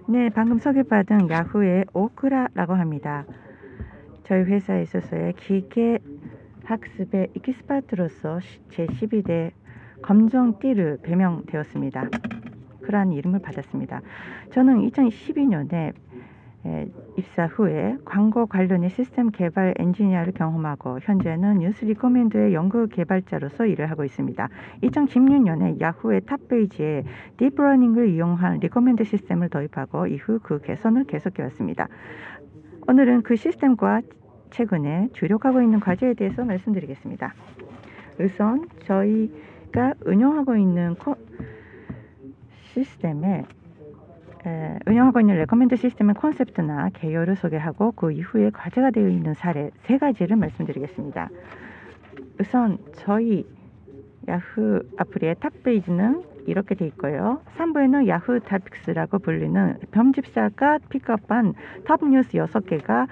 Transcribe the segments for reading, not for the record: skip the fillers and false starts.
네, 방금 소개받은 야후의 오크라라고 합니다. 저희 회사에 있어서의 기계 학습의 익스퍼트로서 제12대 검정띠를 배명되었습니다. 그러한 이름을 받았습니다. 저는 2012년에 입사 후에 광고 관련의 시스템 개발 엔지니어를 경험하고 현재는 뉴스 리코멘드의 연구 개발자로서 일을 하고 있습니다. 2016년에 야후의 탑페이지에 딥러닝을 이용한 리코멘드 시스템을 도입하고 이후 그 개선을 계속해 왔습니다. 오늘은 그 시스템과 최근에 주력하고 있는 과제에 대해서 말씀드리겠습니다. 우선 저희가 운영하고 있는 레커멘드 시스템의 콘셉트나 개요를 소개하고 그 이후에 과제가 되어 있는 사례 3가지를 말씀드리겠습니다. 우선 저희 야후 아플리의 탑페이지는 이렇게 되어 있고요. 3부에는 야후 탑픽스라고 불리는 편집자가 픽업한 탑 뉴스 6개가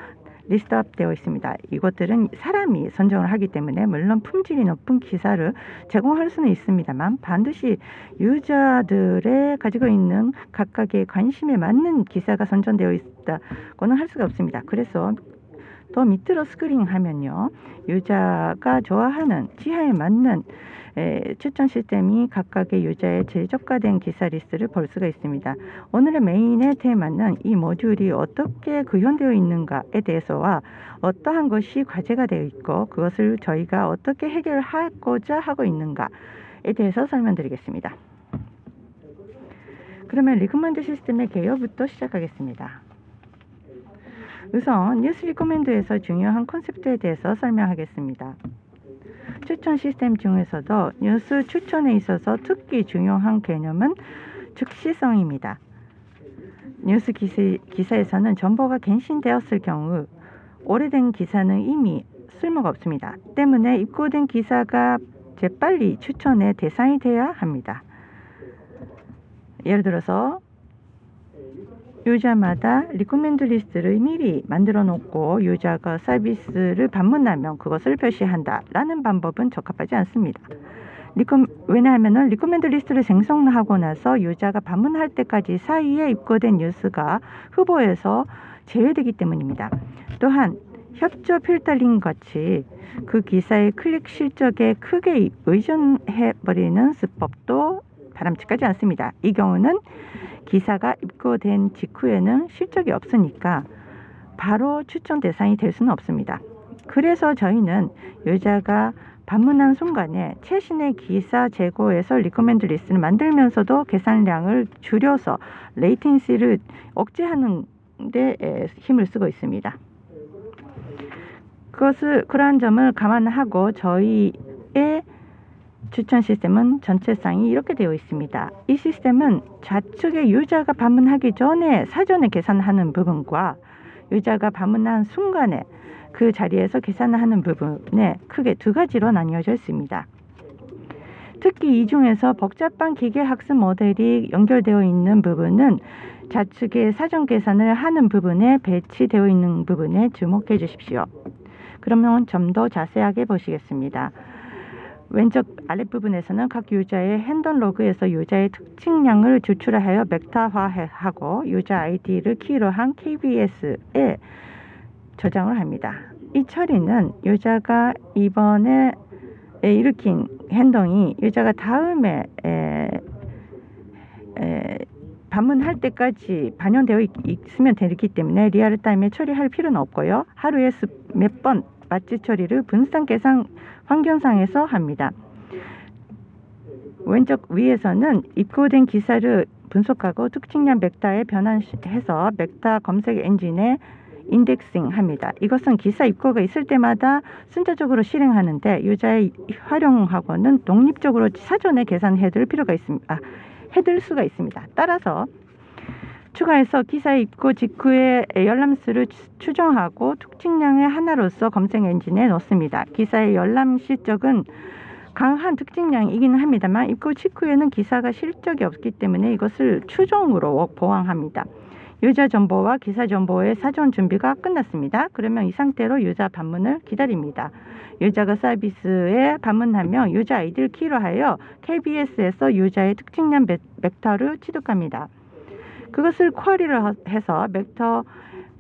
리스트업 되어 있습니다. 이것들은 사람이 선정을 하기 때문에 물론 품질이 높은 기사를 제공할 수는 있습니다만 반드시 유저들의 가지고 있는 각각의 관심에 맞는 기사가 선정되어 있다고는 할 수가 없습니다. 그래서 더 밑으로 스크롤링하면요, 유저가 좋아하는 취향에 맞는 추천 시스템이 각각의 유저의 최적화된 기사 리스트를 볼 수가 있습니다. 오늘의 메인의 테마는 이 모듈이 어떻게 구현되어 있는가에 대해서와 어떠한 것이 과제가 되어 있고 그것을 저희가 어떻게 해결하고자 하고 있는가에 대해서 설명드리겠습니다. 그러면 리코멘드 시스템의 개요부터 시작하겠습니다. 우선 뉴스 리코멘드에서 중요한 콘셉트에 대해서 설명하겠습니다. 추천 시스템 중에서도 뉴스 추천에 있어서 특히 중요한 개념은 즉시성입니다. 뉴스 기사에서는 정보가 갱신되었을 경우 오래된 기사는 이미 쓸모가 없습니다. 때문에 입고된 기사가 재빨리 추천의 대상이 되어야 합니다. 예를 들어서 유저마다 리코멘드 리스트를 미리 만들어 놓고 유저가 서비스를 방문하면 그것을 표시한다 라는 방법은 적합하지 않습니다. 왜냐하면 리코멘드 리스트를 생성하고 나서 유저가 방문할 때까지 사이에 입고된 뉴스가 후보에서 제외되기 때문입니다. 또한 협조 필터링 같이 그 기사의 클릭 실적에 크게 의존해버리는 수법도 바람직하지 않습니다. 이 경우는 기사가 입고된 직후에는 실적이 없으니까 바로 추천 대상이 될 수는 없습니다. 그래서 저희는 유저가 방문한 순간에 최신의 기사 재고에서 리코멘드 리스트를 만들면서도 계산량을 줄여서 레이텐시를 억제하는 데 힘을 쓰고 있습니다. 그러한 점을 감안하고 저희의 추천 시스템은 전체상이 이렇게 되어 있습니다. 이 시스템은 좌측의 유저가 방문하기 전에 사전에 계산하는 부분과 유저가 방문한 순간에 그 자리에서 계산하는 부분에 크게 2가지로 나뉘어져 있습니다. 특히 이 중에서 복잡한 기계학습 모델이 연결되어 있는 부분은 좌측에 사전 계산을 하는 부분에 배치되어 있는 부분에 주목해 주십시오. 그러면 좀 더 자세하게 보시겠습니다. 왼쪽 아랫부분에서는 각 유저의 핸들 로그에서 유저의 특징량을 추출하여 벡터화하고 유저 아이디를 키로 한 KBS에 저장을 합니다. 이 처리는 유저가 이번에 일으킨 행동이 유저가 다음에 방문할 때까지 반영되어 있으면 되기 때문에 리얼타임에 처리할 필요는 없고요. 하루에 몇 번 맞지 처리를 분산 계산 환경상에서 합니다. 왼쪽 위에서는 입고된 기사를 분석하고 특징량 벡터에 변환해서 벡터 검색 엔진에 인덱싱 합니다. 이것은 기사 입고가 있을 때마다 순차적으로 실행하는데 유저의 활용하고는 독립적으로 사전에 계산해둘 필요가 있습니다. 해둘 수가 있습니다. 따라서 추가해서 기사 입고 직후에 열람수를 추정하고 특징량의 하나로서 검색 엔진에 넣습니다. 기사의 열람 실적은 강한 특징량이기는 합니다만 입고 직후에는 기사가 실적이 없기 때문에 이것을 추정으로 보완합니다. 유저 정보와 기사 정보의 사전 준비가 끝났습니다. 그러면 이 상태로 유저 방문을 기다립니다. 유저가 서비스에 방문하면 유저 아이디를 키로 하여 KBS에서 유저의 특징량 벡터를 취득합니다. 그것을 쿼리를 해서 벡터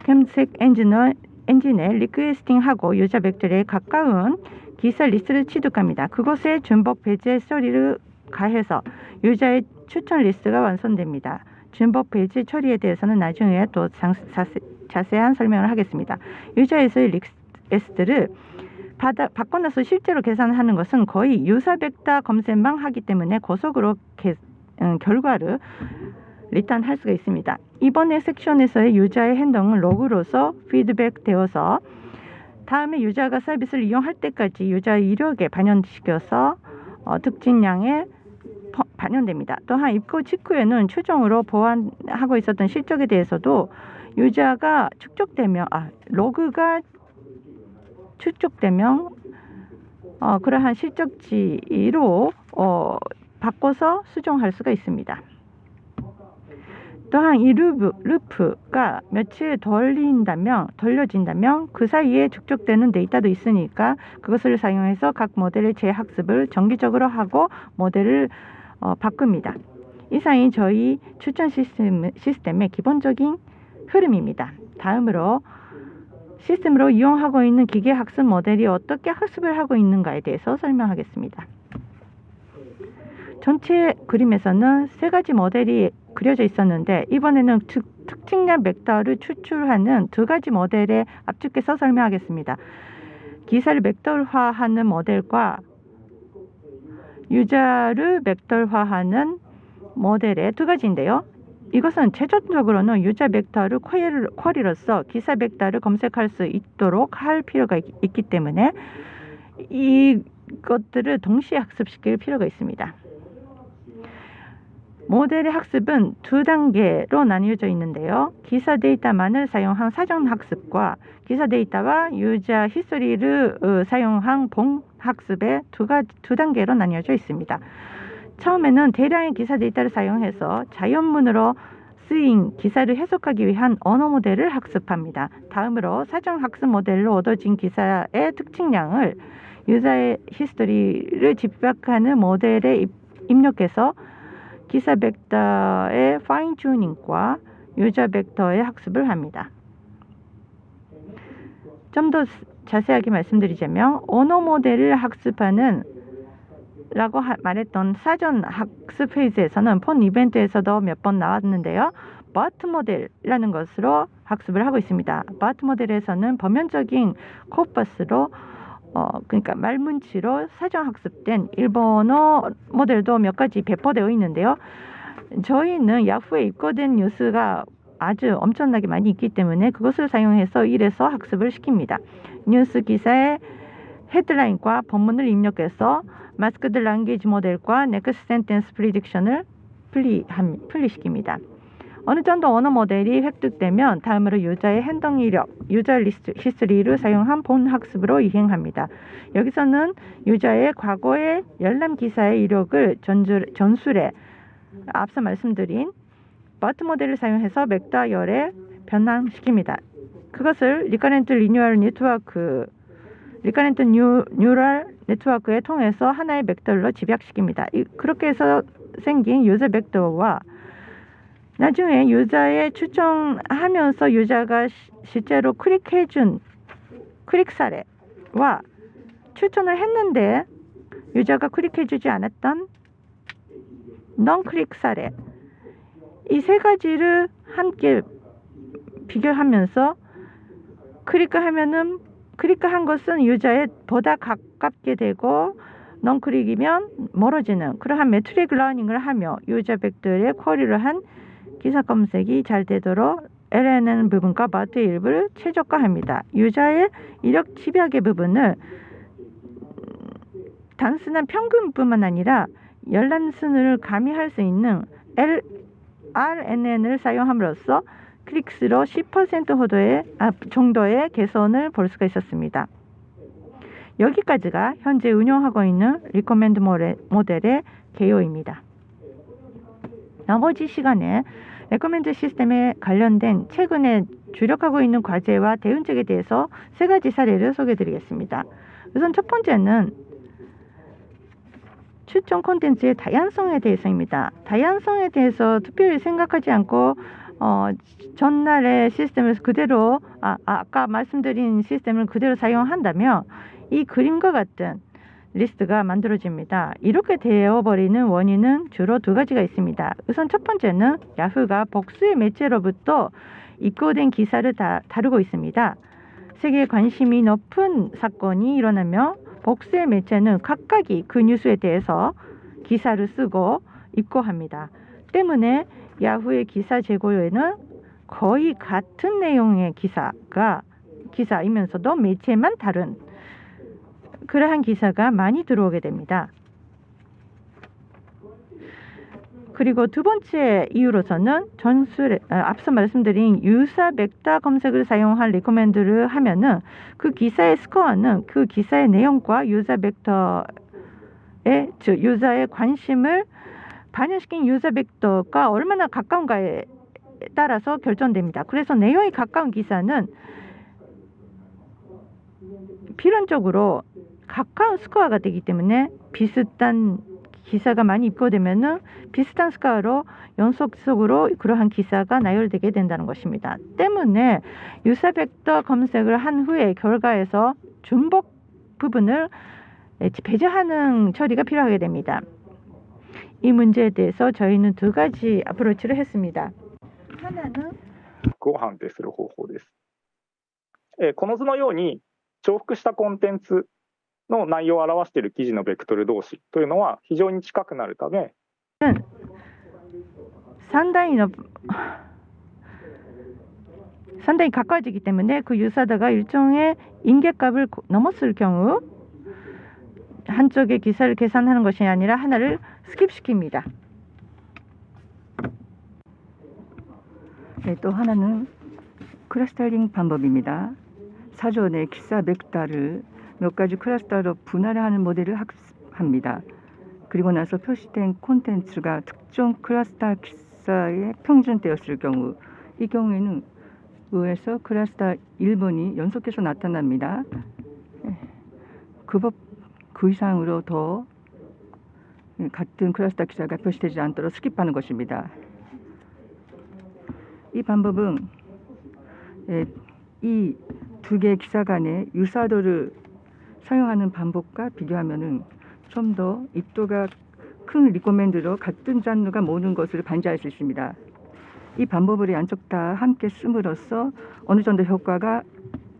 검색 엔진에 리퀘스팅하고 유저 벡터에 가까운 기사 리스트를 취득합니다. 그곳에 준법 배제 처리를 가해서 유저의 추천 리스트가 완성됩니다. 준법 배제 처리에 대해서는 나중에 또 자세한 설명을 하겠습니다. 유저에서의 리스트를 받고 나서 실제로 계산하는 것은 거의 유사 벡터 검색만 하기 때문에 고속으로 결과를 리턴할 수가 있습니다. 이번에 섹션에서의 유저의 행동은 로그로서 피드백되어서 다음에 유저가 서비스를 이용할 때까지 유저의 이력에 반영시켜서 특징량에 반영됩니다. 또한 입고 직후에는 최종으로 보완하고 있었던 실적에 대해서도 유저가 로그가 축적되면 그러한 실적지로 바꿔서 수정할 수가 있습니다. 또한 이 루프가 며칠 돌려진다면 그 사이에 축적되는 데이터도 있으니까 그것을 사용해서 각 모델의 재학습을 정기적으로 하고 모델을 바꿉니다. 이상이 저희 추천 시스템의 기본적인 흐름입니다. 다음으로 시스템으로 이용하고 있는 기계 학습 모델이 어떻게 학습을 하고 있는가에 대해서 설명하겠습니다. 전체 그림에서는 세 가지 모델이 그려져 있었는데 이번에는 특징량 벡터를 추출하는 두 가지 모델에 압축해서 설명하겠습니다. 기사를 벡터화하는 모델과 유저를 벡터화하는 모델의 두 가지인데요. 이것은 최종적으로는 유저 벡터를 쿼리로서 기사 벡터를 검색할 수 있도록 할 필요가 있기 때문에 이것들을 동시에 학습시킬 필요가 있습니다. 모델의 학습은 두 단계로 나뉘어져 있는데요. 기사 데이터만을 사용한 사전 학습과 기사 데이터와 유저 히스토리를 사용한 본 학습의 두 단계로 나뉘어져 있습니다. 처음에는 대량의 기사 데이터를 사용해서 자연문으로 쓰인 기사를 해석하기 위한 언어 모델을 학습합니다. 다음으로 사전 학습 모델로 얻어진 기사의 특징량을 유저의 히스토리를 집약하는 모델에 입력해서 기사 벡터의 파인 튜닝과 유저 벡터의 학습을 합니다. 좀 더 자세하게 말씀드리자면 언어 모델을 학습하는 라고 말했던 사전 학습 페이지에서는 폰 이벤트에서도 몇 번 나왔는데요. BART 모델이라는 것으로 학습을 하고 있습니다. BART 모델에서는 범용적인 코퍼스로 그러니까 말문치로 사전 학습된 일본어 모델도 몇 가지 배포되어 있는데요. 저희는 야후에 입고된 뉴스가 아주 엄청나게 많이 있기 때문에 그것을 사용해서 1에서 학습을 시킵니다. 뉴스 기사의 헤드라인과 본문을 입력해서 마스크드 랭귀지 모델과 넥스트 센텐스 프리딕션을 분리시킵니다. 어느 정도 언어 모델이 획득되면 다음으로 유저의 행동 이력, 유저 히스토리를 사용한 본 학습으로 이행합니다. 여기서는 유저의 과거의 열람 기사의 이력을 전술에 앞서 말씀드린 BART 모델을 사용해서 벡터열에 변환시킵니다. 그것을 리커런트 뉴럴 네트워크에 통해서 하나의 벡터로 집약시킵니다. 그렇게 해서 생긴 유저 벡터와 나중에 유저의 추천하면서 유저가 실제로 클릭해준 클릭 사례와 추천을 했는데 유저가 클릭해주지 않았던 non-클릭 사례, 이 세 가지를 함께 비교하면서 클릭한 것은 유저에 보다 가깝게 되고 non-클릭이면 멀어지는 그러한 매트릭 러닝을 하며 유저 벡터의 쿼리를 한 기사 검색이 잘 되도록 LNN 부분과 BART의 일부를 최적화합니다. 유저의 이력 집약의 부분을 단순한 평균뿐만 아니라 열람순을 가미할 수 있는 RNN을 사용함으로써 클릭수로 10% 정도의 개선을 볼 수가 있었습니다. 여기까지가 현재 운영하고 있는 리커멘드 모델의 개요입니다. 나머지 시간에 레코멘드 시스템에 관련된 최근에 주력하고 있는 과제와 대응책에 대해서 세 가지 사례를 소개해드리겠습니다. 우선 첫 번째는 추천 콘텐츠의 다양성에 대해서입니다. 다양성에 대해서 특별히 생각하지 않고 전날의 시스템을 그대로 아까 말씀드린 시스템을 그대로 사용한다면 이 그림과 같은 리스트가 만들어집니다. 이렇게 되어버리는 원인은 주로 두 가지가 있습니다. 우선 첫 번째는 야후가 복수의 매체로부터 입고된 기사를 다루고 있습니다. 세계에 관심이 높은 사건이 일어나면 복수의 매체는 각각이 그 뉴스에 대해서 기사를 쓰고 입고합니다. 때문에 야후의 기사 재고에는 거의 같은 내용의 기사이면서도 매체만 다른 그러한 기사가 많이 들어오게 됩니다. 그리고 두 번째 이유로서는 앞서 말씀드린 유사 벡터 검색을 사용한 리코멘드를 하면은 그 기사의 스코어는 그 기사의 내용과 유사 벡터의 즉 유저의 관심을 반영시킨 유사 벡터가 얼마나 가까운가에 따라서 결정됩니다. 그래서 내용이 가까운 기사는 필연적으로 가까운 스코어가 되기 때문에 비슷한 기사가 많이 입고되면은 비슷한 스코어로 연속적으로 그러한 기사가 나열되게 된다는 것입니다. 때문에 유사 벡터 검색을 한 후에 결과에서 중복 부분을 배제하는 처리가 필요하게 됩니다. 이 문제에 대해서 저희는 두 가지 어프로치를 했습니다. 하나는 を判定する方法です。この図のように重複したコンテンツの内容を表している記事のベクトル同士というのは非常に近くなるため、상당히 가까워지기 때문에 그 유사다가 일종의 인계값을 넘었을 경우 한쪽의 기사를 계산하는 것이 아니라 하나를 스킵시킵니다. 또 하나는 클러스터링 방법입니다. 사전에 기사 벡터를 몇 가지 클러스터로 분할하는 모델을 학습합니다. 그리고 나서 표시된 콘텐츠가 특정 클러스터 기사에 평준되었을 경우, 이 경우에는 의에서 클러스터 1번이 연속해서 나타납니다. 그 이상으로 더 같은 클러스터 기사가 표시되지 않도록 스킵하는 것입니다. 이 방법은 이 두 개의 기사 간의 유사도를 사용하는 방법과 비교하면 좀 더 입도가 큰 리코멘드로 같은 장르가 모으는 것을 반지할 수 있습니다. 이 방법을 양쪽 다 함께 씀으로써 어느 정도 효과가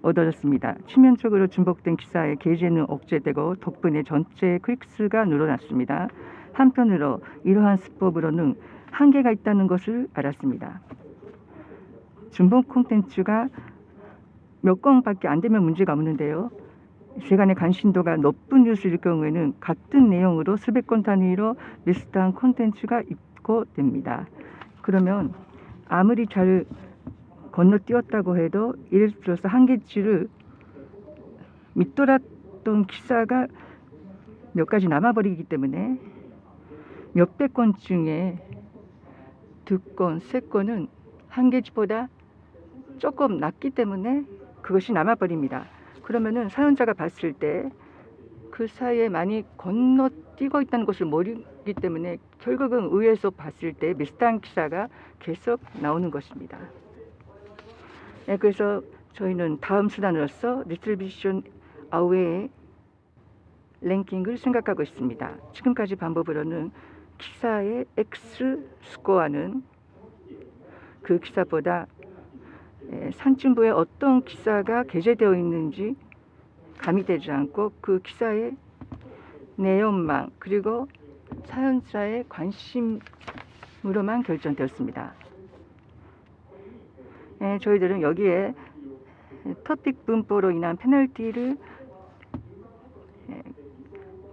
얻어졌습니다. 치명적으로 중복된 기사의 게재는 억제되고 덕분에 전체 클릭수가 늘어났습니다. 한편으로 이러한 수법으로는 한계가 있다는 것을 알았습니다. 중복 콘텐츠가 몇 건밖에 안 되면 문제가 없는데요. 세간의 관심도가 높은 뉴스일 경우에는 같은 내용으로 수백 건 단위로 비슷한 콘텐츠가 입고됩니다. 그러면 아무리 잘 건너뛰었다고 해도 예를 들어서 한계치를 밑돌았던 기사가 몇 가지 남아버리기 때문에 몇백 건 중에 2건, 3건은 한계치보다 조금 낮기 때문에 그것이 남아버립니다. 그러면은 사용자가 봤을 때 그 사이에 많이 건너뛰고 있다는 것을 모르기 때문에 결국은 의에서 봤을 때 비슷한 기사가 계속 나오는 것입니다. 그래서 저희는 다음 수단으로서 디스트리뷰션 아웨이 랭킹을 생각하고 있습니다. 지금까지 방법으로는 기사의 X 스코어는 그 기사보다 산증부에 어떤 기사가 게재되어 있는지 가미되지 않고 그 기사의 내용망 그리고 사연자의 관심으로만 결정되었습니다. 저희들은 여기에 토픽 분포로 인한 페널티를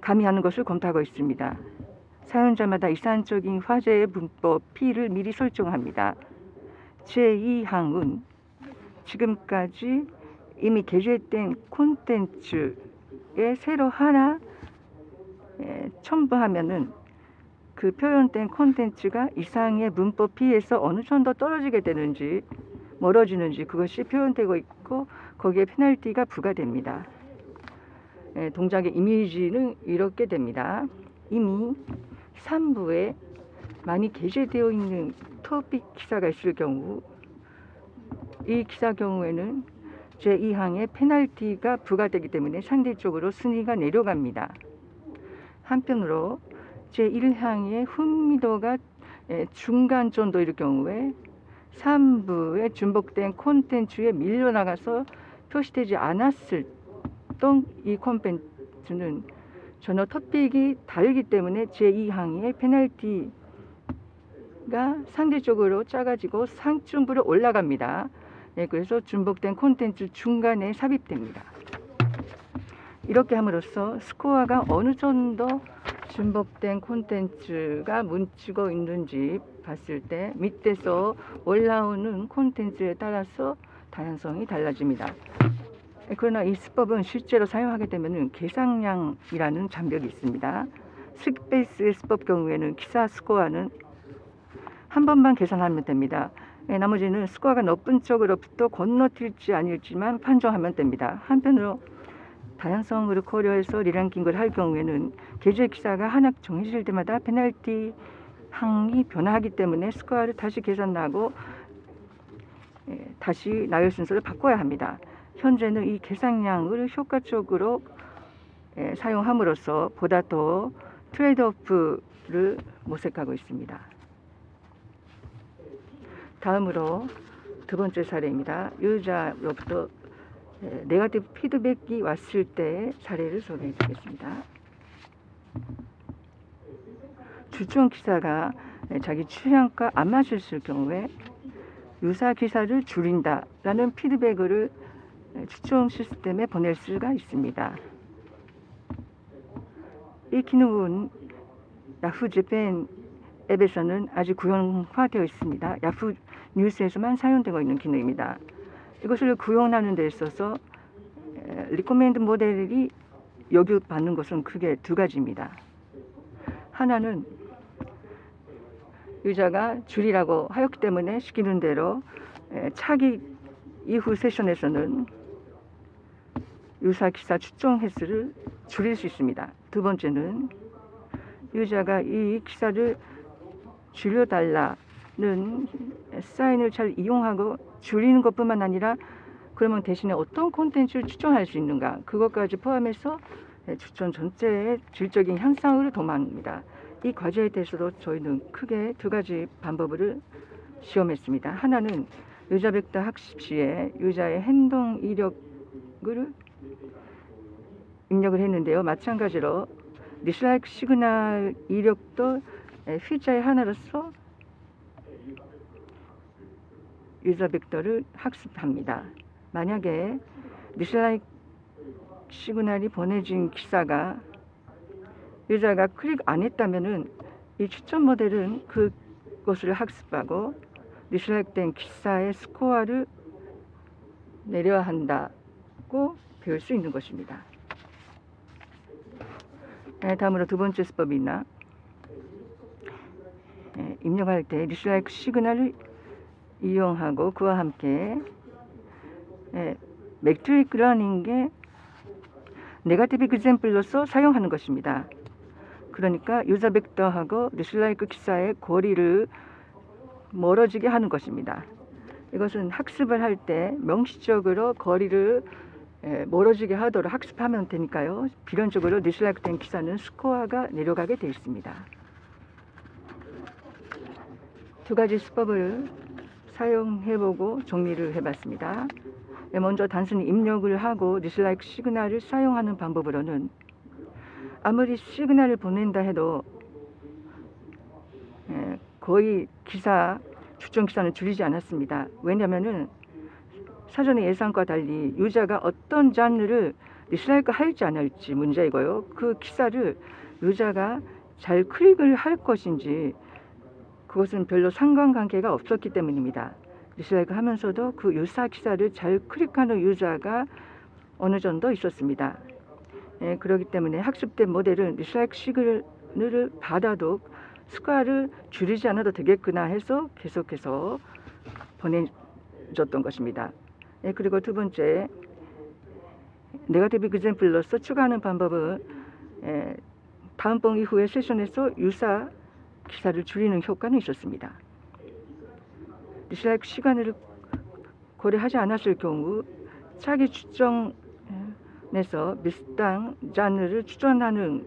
가미하는 것을 검토하고 있습니다. 사연자마다 이산적인 화제의 분포 P를 미리 설정합니다. 제2항은 지금까지 이미 게재된 콘텐츠에 새로 하나 첨부하면은 그 표현된 콘텐츠가 이상의 문법 P에서 어느 정도 떨어지게 되는지 멀어지는지 그것이 표현되고 있고 거기에 페널티가 부과됩니다. 동작의 이미지는 이렇게 됩니다. 이미 3부에 많이 게재되어 있는 토픽 기사가 있을 경우 이 기사 경우에는 제2항의 페널티가 부과되기 때문에 상대적으로 순위가 내려갑니다. 한편으로 제1항의 흥미도가 중간 정도일 경우에 3부에 중복된 콘텐츠에 밀려나가서 표시되지 않았을 때 이 콘텐츠는 전혀 토픽이 다르기 때문에 제2항의 페널티가 상대적으로 작아지고 상층부로 올라갑니다. 그래서 중복된 콘텐츠 중간에 삽입됩니다. 이렇게 함으로써 스코어가 어느 정도 중복된 콘텐츠가 뭉치고 있는지 봤을 때 밑에서 올라오는 콘텐츠에 따라서 다양성이 달라집니다. 그러나 이 수법은 실제로 사용하게 되면 계산량이라는 장벽이 있습니다. 스틱베이스 수법 경우에는 기사 스코어는 한 번만 계산하면 됩니다. 나머지는 스코어가 높은 쪽으로부터 건너뛸지 아닐지만 판정하면 됩니다. 한편으로 다양성을 고려해서 리랭킹을 할 경우에는 개조의 기사가 하나 정해질 때마다 페널티 항이 변화하기 때문에 스코어를 다시 계산하고 다시 나열 순서를 바꿔야 합니다. 현재는 이 계산량을 효과적으로 사용함으로써 보다 더 트레이드오프를 모색하고 있습니다. 다음으로 두 번째 사례입니다. 유저로부터 네거티브 피드백이 왔을 때의 사례를 소개해 드리겠습니다. 추천 기사가 자기 취향과 안 맞을 경우에 유사 기사를 줄인다라는 피드백을 추천 시스템에 보낼 수가 있습니다. 이 기능은 야후 재팬 앱에서는 아직 구형화되어 있습니다. 야후 뉴스에서만 사용되고 있는 기능입니다. 이것을 구현하는 데 있어서 리코멘드 모델이 요구받는 것은 크게 두 가지입니다. 하나는 유저가 줄이라고 하였기 때문에 시키는 대로 차기 이후 세션에서는 유사 기사 추천 횟수를 줄일 수 있습니다. 두 번째는 유저가 이 기사를 줄여달라는 사인을 잘 이용하고 줄이는 것뿐만 아니라 그러면 대신에 어떤 콘텐츠를 추천할 수 있는가 그것까지 포함해서 추천 전체의 질적인 향상을 도모합니다. 이 과제에 대해서도 저희는 크게 두 가지 방법을 시험했습니다. 하나는 유저 벡터 학습 시에 유저의 행동 이력을 입력을 했는데요. 마찬가지로 디슬라이크 시그널 이력도 피처의 하나로서 유저 벡터를 학습합니다. 만약에 디슬라이크 시그널이 보내진 기사가 유저가 클릭 안 했다면은 이 추천 모델은 그것을 학습하고 디슬라이크 된 기사의 스코어를 내려야 한다고 배울 수 있는 것입니다. 다음으로 두 번째 수법이나 입력할 때 디슬라이크 시그널을 이용하고 그와 함께 매트릭 러닝의 네거티브 example로서 사용하는 것입니다. 그러니까 유저 벡터하고 디슬라이크 기사의 거리를 멀어지게 하는 것입니다. 이것은 학습을 할 때 명시적으로 거리를 멀어지게 하도록 학습하면 되니까요. 필연적으로 디슬라이크 된 기사는 스코어가 내려가게 되어 있습니다. 두 가지 수법을 사용해보고 정리를 해봤습니다. 먼저 단순히 입력을 하고 디슬라이크 시그널을 사용하는 방법으로는 아무리 시그널을 보낸다 해도 거의 추천 기사는 줄이지 않았습니다. 왜냐하면 사전의 예상과 달리 유저가 어떤 장르를 디슬라이크 할지 안 할지 문제이고요. 그 기사를 유저가 잘 클릭을 할 것인지 그것은 별로 상관관계가 없었기 때문입니다. 디슬라이크 하면서도 그 유사 기사를 잘 클릭하는 유저가 어느 정도 있었습니다. 그렇기 때문에 학습된 모델은 디슬라이크 시그널을 받아도 스코어를 줄이지 않아도 되겠구나 해서 계속해서 보내줬던 것입니다. 그리고 두 번째, 네거티브 example로서 추가하는 방법은 다음번 이후의 세션에서 유사 기사를 줄이는 효과는 있었습니다. 리슬라이크 시간을 고려하지 않았을 경우 차기 추정에서 비슷한 장르를 추천하는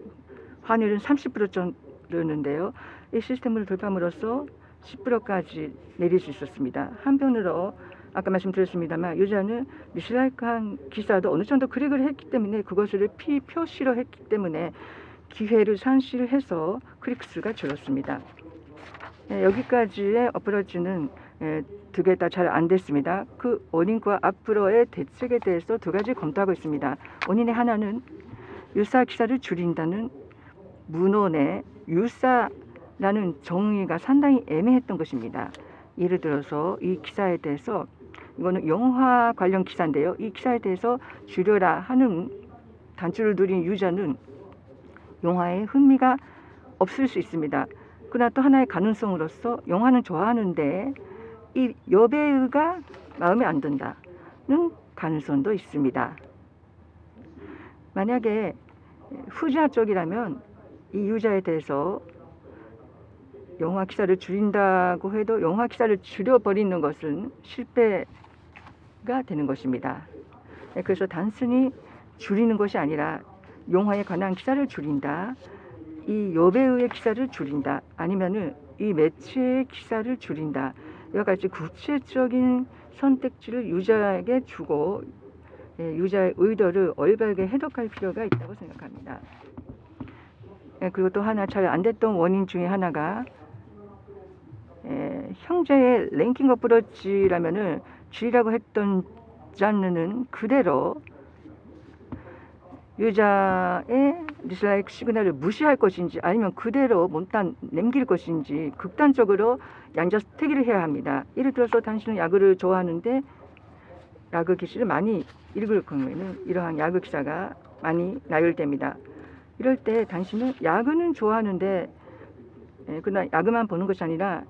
환율은 30% 정도였는데요. 이 시스템을 도입함으로써 10%까지 내릴 수 있었습니다. 한편으로 아까 말씀드렸습니다만 유저는 리슬라이크한 기사도 어느 정도 클릭을 했기 때문에 그것을 피표시로 했기 때문에 기회를 산실해서 클릭수가 줄었습니다. 여기까지의 어프로치는 두 개 다 잘 안 됐습니다. 그 원인과 앞으로의 대책에 대해서 두 가지 검토하고 있습니다. 원인의 하나는 유사 기사를 줄인다는 문헌의 유사라는 정의가 상당히 애매했던 것입니다. 예를 들어서 이 기사에 대해서 이거는 영화 관련 기사인데요. 이 기사에 대해서 줄여라 하는 단추를 누린 유저는 영화에 흥미가 없을 수 있습니다. 그러나 또 하나의 가능성으로서 영화는 좋아하는데 이 여배우가 마음에 안 든다는 가능성도 있습니다. 만약에 후자 쪽이라면 이 유저에 대해서 영화 기사를 줄인다고 해도 영화 기사를 줄여버리는 것은 실패가 되는 것입니다. 그래서 단순히 줄이는 것이 아니라 영화에 관한 기사를 줄인다, 이 여배우의 기사를 줄인다, 아니면은 이 매체의 기사를 줄인다, 여러 가지 구체적인 선택지를 유저에게 주고 유저의 의도를 올바르게 해석할 필요가 있다고 생각합니다. 그리고 또 하나 잘 안 됐던 원인 중에 하나가 형제의 랭킹 어프로치라면은 G라고 했던 장르는 그대로 유저의 디슬라이크 시그널을 무시할 것인지 아니면 그대로 몬탄 남길 것인지 극단적으로 양자택일을 해야 합니다. 예를 들어서 당신은 야구를 좋아하는데 야구 기사를 많이 읽을 경우에는 이러한 야구 기사가 많이 나열됩니다. 이럴 때 당신은 야구는 좋아하는데 그러나 야구만 보는 것이 아니라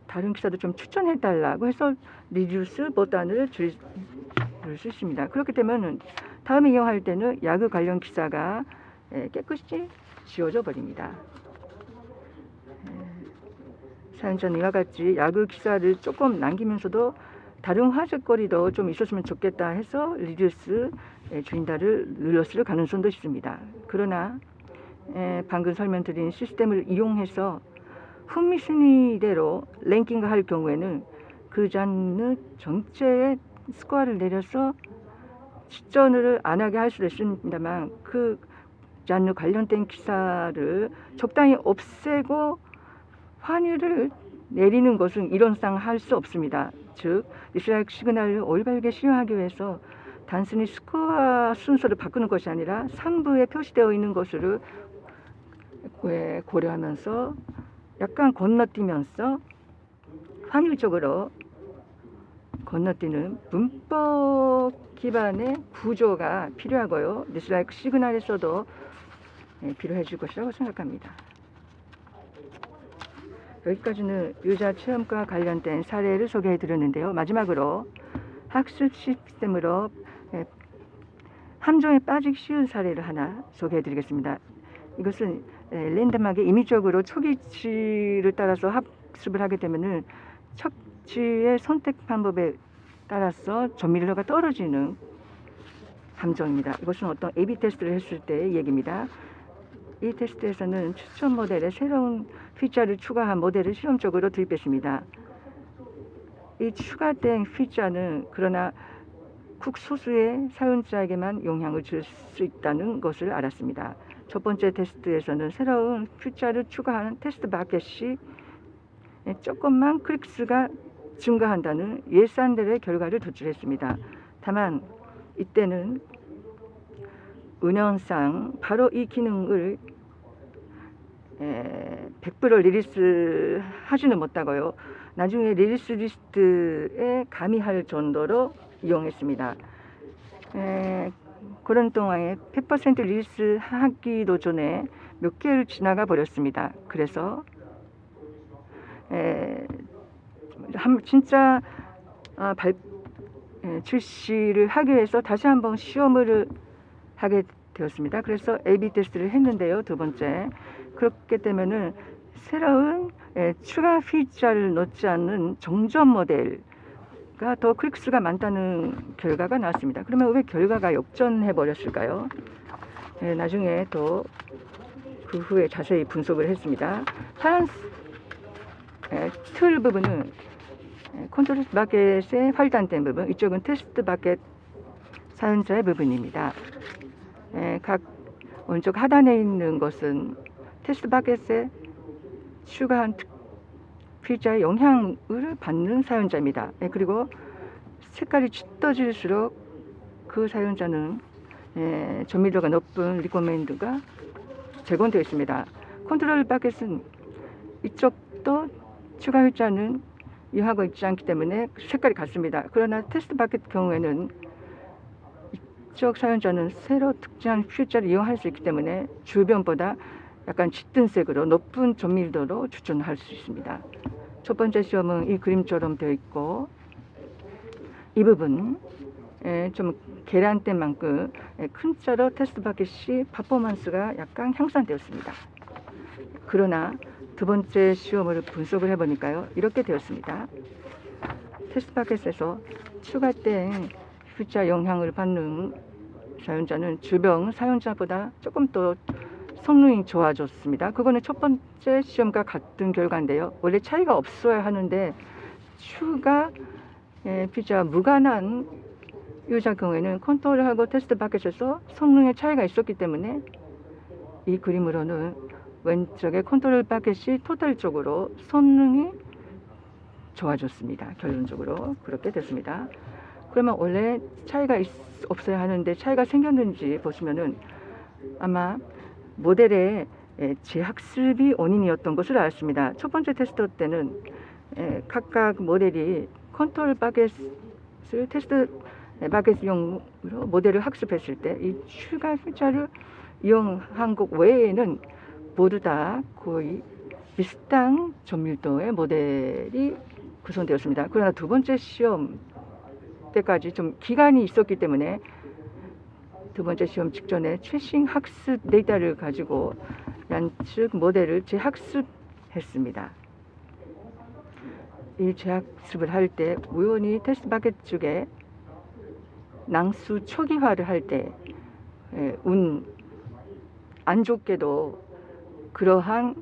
다른 기사도 좀 추천해달라고 해서 리듀스 버튼을 줄 수 있습니다. 그렇게 되면 다음에 이용할 때는 야구 관련 기사가 깨끗이 지워져 버립니다. 사연자는 이와 같이 야구 기사를 조금 남기면서도 다른 화제거리도 좀 있었으면 좋겠다 해서 리듀스 줄인다를 눌렀을 가능성도 있습니다. 그러나 방금 설명드린 시스템을 이용해서 흥미 순위대로 랭킹을 할 경우에는 그 장르 전체의 스코어를 내려서 시전을 안 하게 할 수도 있습니다만 그 장르 관련된 기사를 적당히 없애고 환율을 내리는 것은 이론상 할 수 없습니다. 즉 리슬라이크 시그널을 올바르게 시행하기 위해서 단순히 스코어 순서를 바꾸는 것이 아니라 상부에 표시되어 있는 것을 고려하면서 약간 건너뛰면서 확률적으로 건너뛰는 문법 기반의 구조가 필요하고요. 리슬라이크 시그널에서도 필요해질 것이라고 생각합니다. 여기까지는 유저 체험과 관련된 사례를 소개해 드렸는데요. 마지막으로 학습 시스템으로 함정에 빠지기 쉬운 사례를 하나 소개해 드리겠습니다. 이것은 랜덤하게 임의적으로 초기치를 따라서 학습을 하게 되면은 척지의 선택 방법에 따라서 점유율가 떨어지는 함정입니다. 이것은 어떤 A/B 테스트를 했을 때의 얘기입니다. 이 테스트에서는 추천 모델에 새로운 피처를 추가한 모델을 실험적으로 도입했습니다. 이 추가된 피처는 그러나 극소수의 사용자에게만 영향을 줄 수 있다는 것을 알았습니다. 첫 번째 테스트에서는 새로운 피처를 추가하는 테스트 바켓이 조금만 클릭수가 증가한다는 예상대로의 결과를 도출했습니다. 다만 이때는 운영상 바로 이 기능을 100% 리리스 하지는 못하고요. 나중에 리리스 리스트에 가미할 정도로 이용했습니다. 그런 동안에 100% 리리스 하기도 전에 몇 개를 지나가 버렸습니다. 그래서 진짜 출시를 하기 위해서 다시 한번 시험을 하게 되었습니다. 그래서 A/B 테스트를 했는데요. 두 번째 그렇게 되면은 새로운 추가 필자를 넣지 않는 정전 모델가 더 클릭수가 많다는 결과가 나왔습니다. 그러면 왜 결과가 역전해 버렸을까요? 나중에 또 그 후에 자세히 분석을 했습니다. 파란 틀 부분은 컨트롤 바켓의 활단된 부분, 이쪽은 테스트 바켓 사용자의 부분입니다. 각 오른쪽 하단에 있는 것은 테스트 바켓에 추가한 필자의 영향을 받는 사용자입니다. 그리고 색깔이 짙어질수록 그 사용자는 조밀도가 높은 리코멘드가 제공되어 있습니다. 컨트롤 바켓은 이쪽도 추가 필자는 이용하고 있지 않기 때문에 색깔이 같습니다. 그러나 테스트 바켓 경우에는 이쪽 사용자는 새로 특정한 필자를 이용할 수 있기 때문에 주변보다 약간 짙은 색으로 높은 조밀도로 추천할 수 있습니다. 첫 번째 시험은 이 그림처럼 되어 있고, 이 부분 좀 계란된 만큼 큰 자로 테스트 바켓이 퍼포먼스가 약간 향상되었습니다. 그러나 두 번째 시험을 분석을 해보니까요, 이렇게 되었습니다. 테스트 바켓에서 추가된 필자 영향을 받는 사용자는 주변 사용자보다 조금 더 성능이 좋아졌습니다. 그거는 첫 번째 시험과 같은 결과인데요. 원래 차이가 없어야 하는데 추가 필자와 무관한 유저 경우에는 컨트롤하고 테스트 바켓에서 성능의 차이가 있었기 때문에 이 그림으로는 왼쪽에 컨트롤 바켓이 토탈적으로 성능이 좋아졌습니다. 결론적으로 그렇게 됐습니다. 그러면 원래 차이가 없어야 하는데 차이가 생겼는지 보시면은 아마 모델의 재학습이 원인이었던 것을 알았습니다. 첫 번째 테스트 때는 각각 모델이 컨트롤 바켓을 테스트 바켓용으로 모델을 학습했을 때 이 추가 필자를 이용한 것 외에는 모두 다 거의 비슷한 조밀도의 모델이 구성되었습니다. 그러나 두 번째 시험 때까지 좀 기간이 있었기 때문에 두 번째 시험 직전에 최신 학습 데이터를 가지고 양측 모델을 재학습했습니다. 이 재학습을 할 때 우연히 테스트 바켓 쪽에 낭수 초기화를 할 때 운 안 좋게도 그러한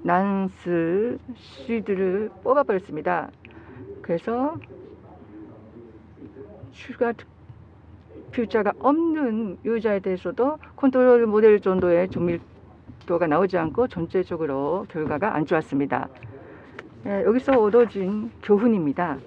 낭수 시드를 뽑아버렸습니다. 그래서 추가 필자가 없는 유저에 대해서도 컨트롤 모델 정도의 조밀도가 나오지 않고 전체적으로 결과가 안 좋았습니다. 여기서 얻어진 교훈입니다.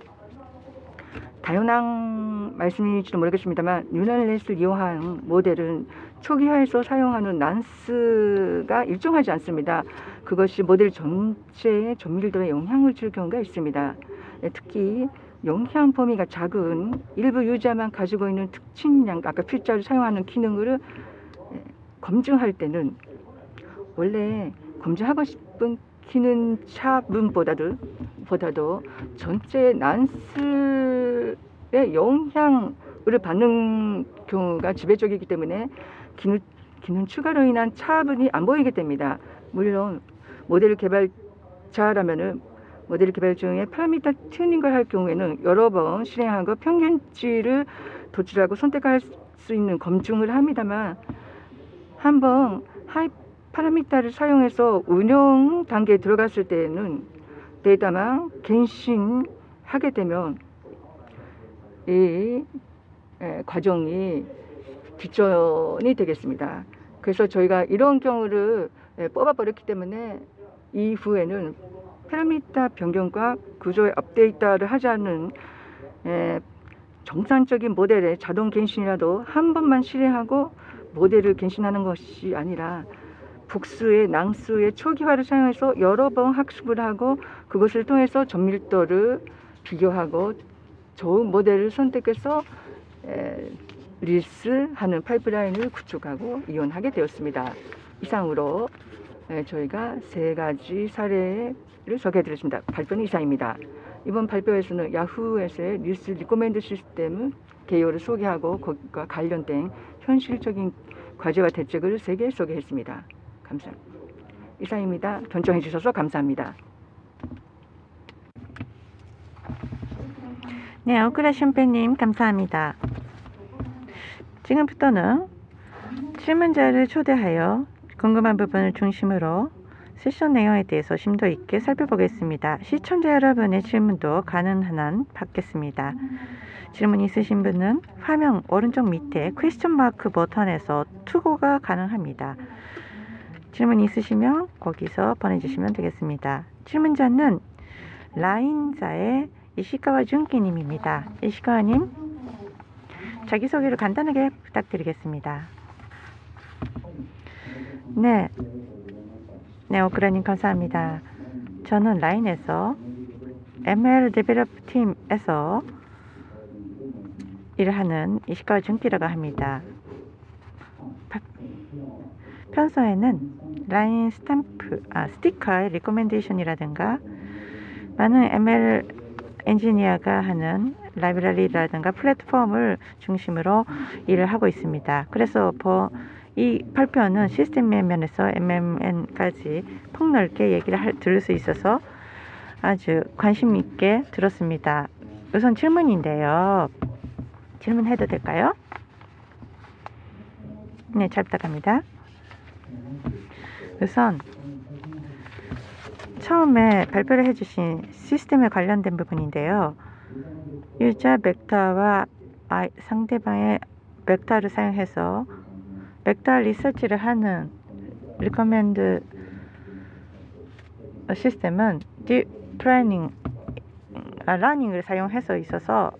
당연한 말씀일지도 모르겠습니다만 뉴럴넷을 이용한 모델은 초기화에서 사용하는 난스가 일정하지 않습니다. 그것이 모델 전체의 조밀도에 영향을 줄 경우가 있습니다. 특히 영향 범위가 작은 일부 유저만 가지고 있는 특징량, 아까 필자를 사용하는 기능을 검증할 때는 원래 검증하고 싶은 기능 차분보다도 전체 난스의 영향을 받는 경우가 지배적이기 때문에 기능 추가로 인한 차분이 안 보이게 됩니다. 물론 모델 개발자라면은 모델 개발 중에 파라미터 튜닝을 할 경우에는 여러 번 실행하고 평균치를 도출하고 선택할 수 있는 검증을 합니다만 한번 하이 파라미터를 사용해서 운영 단계에 들어갔을 때에는 데이터만 갱신하게 되면 이 과정이 뒷전이 되겠습니다. 그래서 저희가 이런 경우를 뽑아버렸기 때문에 이후에는 파라미터 변경과 구조의 업데이터를 하지 않는 정상적인 모델의 자동 갱신이라도 한 번만 실행하고 모델을 갱신하는 것이 아니라 복수의 낭수의 초기화를 사용해서 여러 번 학습을 하고 그것을 통해서 전밀도를 비교하고 좋은 모델을 선택해서 릴스하는 파이프라인을 구축하고 이용하게 되었습니다. 이상으로 저희가 세 가지 사례를 소개해드렸습니다. 발표는 이상입니다. 이번 발표에서는 야후에서의 뉴스 리코멘드 시스템 개요를 소개하고 그것과 관련된 현실적인 과제와 대책을 3개 소개했습니다. 감사합니다. 이상입니다. 경청해 주셔서 감사합니다. 네, 오크라 슌페님 감사합니다. 지금부터는 질문자를 초대하여 궁금한 부분을 중심으로 세션 내용에 대해서 심도 있게 살펴보겠습니다. 시청자 여러분의 질문도 가능한 한 받겠습니다. 질문 있으신 분은 화면 오른쪽 밑에 퀘스천 마크 버튼에서 투고가 가능합니다. 질문 있으시면 거기서 보내주시면 되겠습니다. 질문자는 라인자의 이시카와 준키님입니다. 이시카와님, 자기소개를 간단하게 부탁드리겠습니다. 네, 오크라님 감사합니다. 저는 라인에서 ML 데벨롭 팀에서 일을 하는 이시카와 준키라고 합니다. 평소에는 라인 스티커의 리코멘데이션이라든가 많은 ML 엔지니어가 하는 라이브러리라든가 플랫폼을 중심으로 일을 하고 있습니다. 그래서 이 발표는 시스템 면에서 MMN까지 폭넓게 얘기를 들을 수 있어서 아주 관심 있게 들었습니다. 우선 질문인데요. 질문해도 될까요? 네, 잘 부탁합니다. 우선 처음에 발표를 해주신 시스템에 관련된 부분인데요. 유저 벡터와 상대방의 벡터를 사용해서 벡터 리서치를 하는 리커멘드 시스템은 러닝을 사용해서 있어서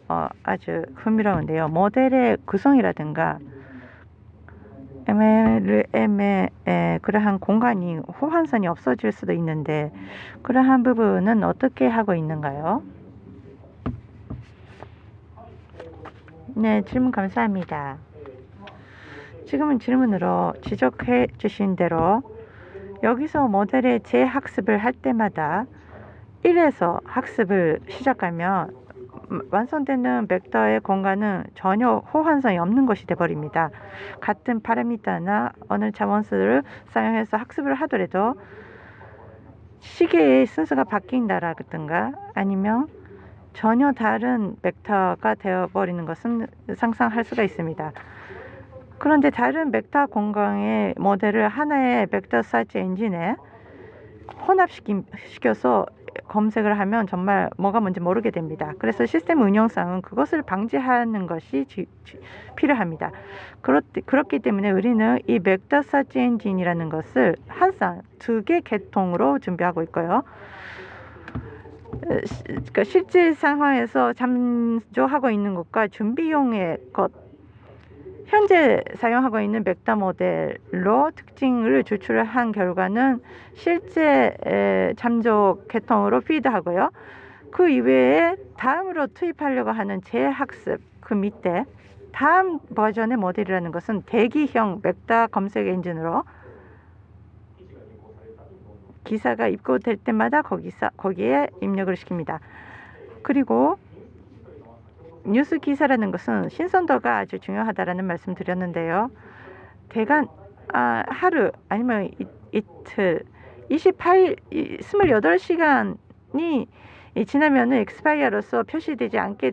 아주 흥미로운데요. 모델의 구성이라든가 MLM의 그러한 공간이 호환성이 없어질 수도 있는데 그러한 부분은 어떻게 하고 있는가요? 네, 질문 감사합니다. 지금은 질문으로 지적해 주신 대로 여기서 모델의 재학습을 할 때마다 1에서 학습을 시작하면 완성되는 벡터의 공간은 전혀 호환성이 없는 것이 되어버립니다. 같은 파라미터나 어느 자원수를 사용해서 학습을 하더라도 시계의 순서가 바뀐다라든가 아니면 전혀 다른 벡터가 되어버리는 것은 상상할 수가 있습니다. 그런데 다른 벡터 공간의 모델을 하나의 벡터 서치 엔진에 혼합시켜서 검색을 하면 정말 뭐가 뭔지 모르게 됩니다. 그래서 시스템 운영상은 그것을 방지하는 것이 필요합니다. 그렇기 때문에 우리는 이 벡터 서치 엔진이라는 것을 항상 2개 계통으로 준비하고 있고요. 그러니까 실제 상황에서 잠조하고 있는 것과 준비용의 것, 현재 사용하고 있는 벡터 모델로 특징을 추출한 결과는 실제 잠조 계통으로 피드하고요. 그 이외에 다음으로 투입하려고 하는 재학습, 그 밑에 다음 버전의 모델이라는 것은 대기형 벡터 검색 엔진으로 기사가 입고될 때마다 거기에 입력을 시킵니다. 그리고 뉴스 기사라는 것은 신선도가 아주 중요하다라는 말씀 드렸는데요. 대간 하루 아니면 이틀 28시간이 지나면은 엑스파이어로서 표시되지 않게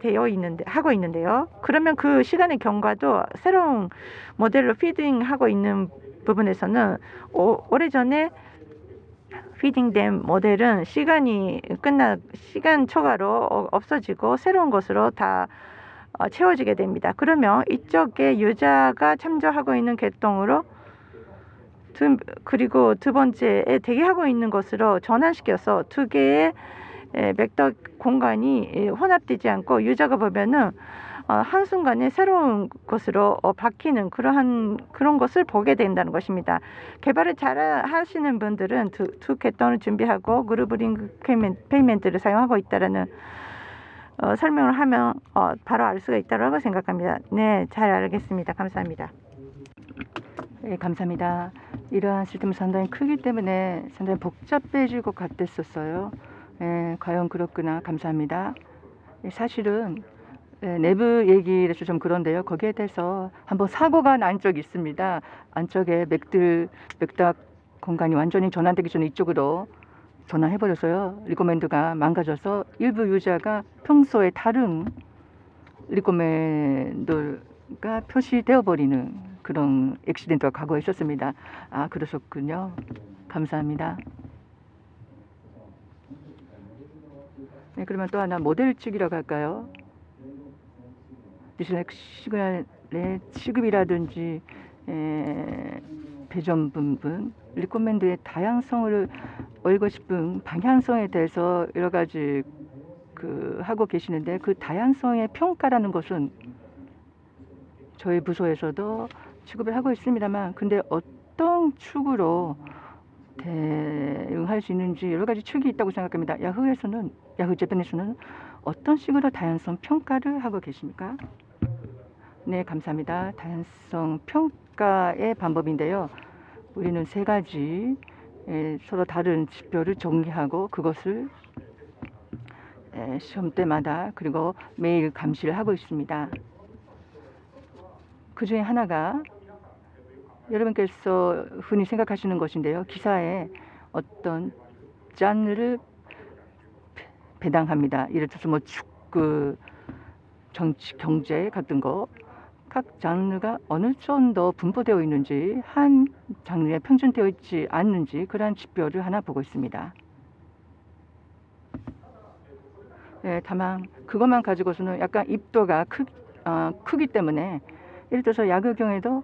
하고 있는데요. 그러면 그 시간의 경과도 새로운 모델로 피딩하고 있는 부분에서는 오래전에 피딩된 모델은 시간 초과로 없어지고 새로운 것으로 다 채워지게 됩니다. 그러면 이쪽에 유저가 참조하고 있는 계통으로 그리고 두 번째에 대기하고 있는 것으로 전환시켜서 2개의 벡터 공간이 혼합되지 않고 유저가 보면은 한순간에 새로운 것으로 바뀌는 그런 것을 보게 된다는 것입니다. 개발을 잘 하시는 분들은 두 계통을 준비하고 그룹 링크 페이먼트를 사용하고 있다라는 설명을 하면 바로 알 수가 있다고 생각합니다. 네, 잘 알겠습니다. 감사합니다. 네, 감사합니다. 이러한 시스템은 상당히 크기 때문에 상당히 복잡해질 것 같았었어요. 네, 과연 그렇구나. 감사합니다. 사실은 내부 얘기라서 좀 그런데요. 거기에 대해서 한번 사고가 난 적이 있습니다. 안쪽에 벡터 공간이 완전히 전환되기 전에 이쪽으로 전환해버려서요. 리코멘드가 망가져서 일부 유저가 평소에 다른 리코멘더가 표시되어 버리는 그런 액시덴트가 과거에 있었습니다. 아, 그러셨군요. 감사합니다. 네, 그러면 또 하나 모델 측이라고 할까요? 디스렉 시그널의 취급이라든지 배점 부분, 리코멘드의 다양성을 올고 싶은 방향성에 대해서 여러 가지 하고 계시는데, 그 다양성의 평가라는 것은 저희 부서에서도 취급을 하고 있습니다만, 근데 어떤 축으로 대응할 수 있는지 여러 가지 축이 있다고 생각합니다. 야후 재팬에서는 어떤 식으로 다양성 평가를 하고 계십니까? 네, 감사합니다. 다양성 평가의 방법인데요. 우리는 세 가지 서로 다른 지표를 정리하고 그것을 시험 때마다 그리고 매일 감시를 하고 있습니다. 그 중에 하나가 여러분께서 흔히 생각하시는 것인데요. 기사에 어떤 장르를 배당합니다. 예를 들어서 뭐 축구, 정치, 경제 같은 거, 각 장르가 어느 정도 분포되어 있는지, 한 장르에 편준되어 있지 않는지 그러한 지표를 하나 보고 있습니다. 네, 다만 그것만 가지고서는 약간 입도가 크기 때문에, 예를 들어서 야구 경우에도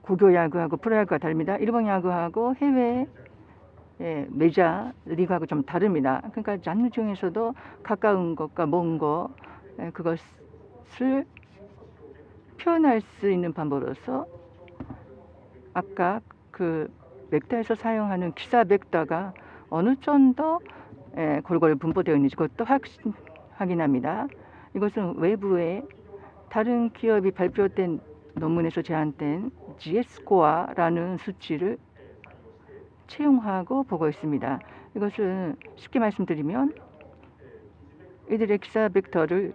고교 야구하고 프로야구가 다릅니다. 일본 야구하고 해외 메이저 리그하고 좀 다릅니다. 그러니까 장르 중에서도 가까운 것과 먼 것, 그것을 표현할 수 있는 방법으로서 아까 그 벡터에서 사용하는 기사 벡터가 어느 정도 골고루 분포되어 있는지 그것도 확인합니다. 이것은 외부의 다른 기업이 발표된 논문에서 제안된 GS코어라는 수치를 채용하고 보고 있습니다. 이것은 쉽게 말씀드리면 이들의 기사 벡터를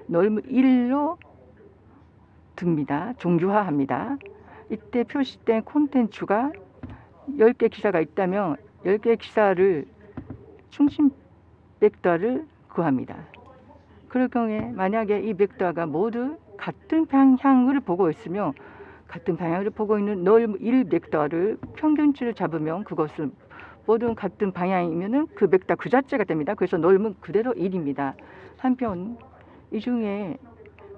norm 1로 둡니다. 종류화합니다. 이때 표시된 콘텐츠가 10개 기사가 있다면 10개 기사를 중심 벡터를 구합니다. 그럴 경우에 만약에 이 벡터가 모두 같은 방향을 보고 있으며 같은 방향을 보고 있는 norm 1 벡터를 평균치를 잡으면 그것은 모두 같은 방향이면 그 벡터 그 자체가 됩니다. 그래서 norm은 그대로 1입니다. 한편 이 중에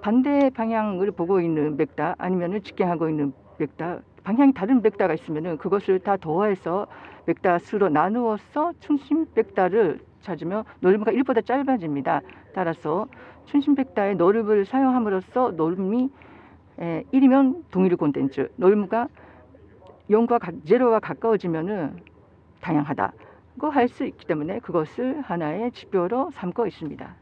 반대 방향을 보고 있는 벡터 아니면 직경하고 있는 벡터, 방향이 다른 벡터가 있으면 그것을 다 더해서 벡터 수로 나누어서 중심 벡터를 찾으면 norm가 1보다 짧아집니다. 따라서 중심 벡터의 norm을 사용함으로써 norm이 1이면 동일 콘텐츠, norm가 0과 가까워지면 다양하다고 할 수 있기 때문에 그것을 하나의 지표로 삼고 있습니다.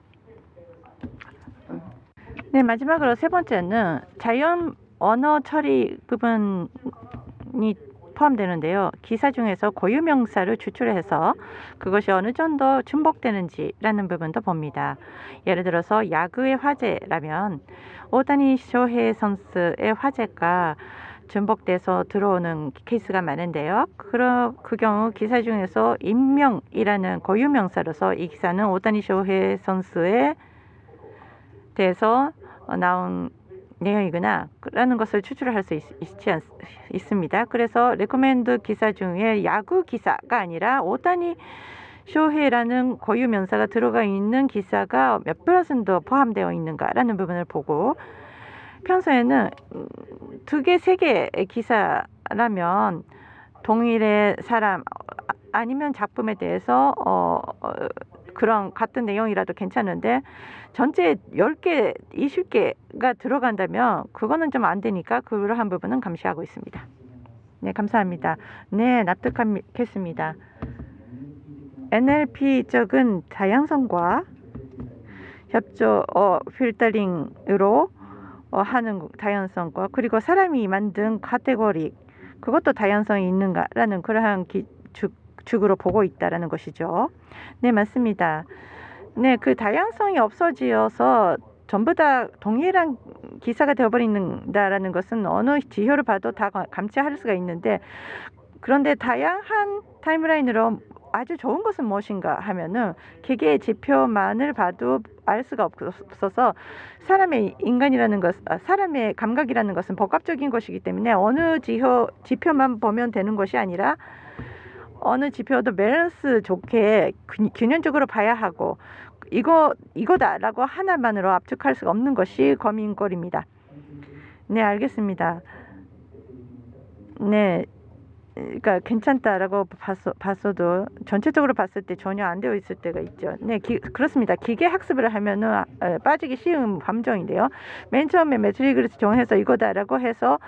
네, 마지막으로 세 번째는 자연 언어 처리 부분이 포함되는데요. 기사 중에서 고유명사를 추출해서 그것이 어느 정도 중복되는지라는 부분도 봅니다. 예를 들어서 야구의 화제라면 오타니 쇼헤이 선수의 화제가 중복돼서 들어오는 케이스가 많은데요. 그 경우 기사 중에서 인명이라는 고유명사로서 이 기사는 오타니 쇼헤이 선수에 대해서 나온 내용이구나 라는 것을 추출을 할 수 있습니다. 그래서 레코멘드 기사 중에 야구 기사가 아니라 오타니 쇼헤이라는 고유명사가 들어가 있는 기사가 몇 %더 포함되어 있는가라는 부분을 보고, 평소에는 2개, 3개의 기사라면 동일의 사람 아니면 작품에 대해서 그런 같은 내용이라도 괜찮은데 전체 10개, 20개가 들어간다면 그거는 좀 안 되니까 그러한 부분은 감시하고 있습니다. 네, 감사합니다. 네, 납득했습니다. NLP적인 다양성과 협조 필터링으로 하는 다양성과, 그리고 사람이 만든 카테고리, 그것도 다양성이 있는가라는 그러한 축으로 보고 있다라는 것이죠. 네, 맞습니다. 네, 그 다양성이 없어지어서 전부 다 동일한 기사가 되어버린다라는 것은 어느 지표를 봐도 다 감지할 수가 있는데, 그런데 다양한 타임라인으로 아주 좋은 것은 무엇인가 하면은 기계의 지표만을 봐도 알 수가 없어서 사람의 인간이라는 것, 사람의 감각이라는 것은 복합적인 것이기 때문에 어느 지표만 보면 되는 것이 아니라 어느 지표도 밸런스 좋게 균형적으로 봐야 하고 이거다라고 하나만으로 압축할 수가 없는 것이 거민꼴입니다. 네, 알겠습니다. 네, 그러니까 괜찮다라고 봤어도 전체적으로 봤을 때 전혀 안 되어 있을 때가 있죠. 네, 그렇습니다. 기계 학습을 하면은 빠지기 쉬운 함정인데요. 맨 처음에 매트릭을 정해서 이거다라고 해서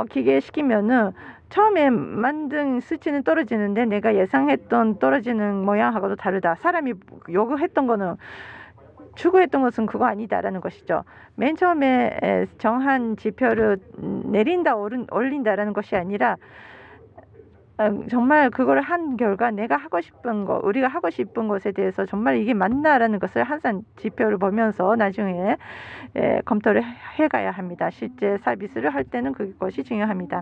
기계에 시키면은 처음에 만든 수치는 떨어지는데 내가 예상했던 떨어지는 모양하고도 다르다. 사람이 요구했던 거는 추구했던 것은 그거 아니다라는 것이죠. 맨 처음에 정한 지표를 내린다 올린다라는 것이 아니라 정말 그걸 한 결과 내가 하고 싶은 거, 우리가 하고 싶은 것에 대해서 정말 이게 맞나라는 것을 항상 지표를 보면서 나중에 검토를 해가야 합니다. 실제 서비스를 할 때는 그것이 중요합니다.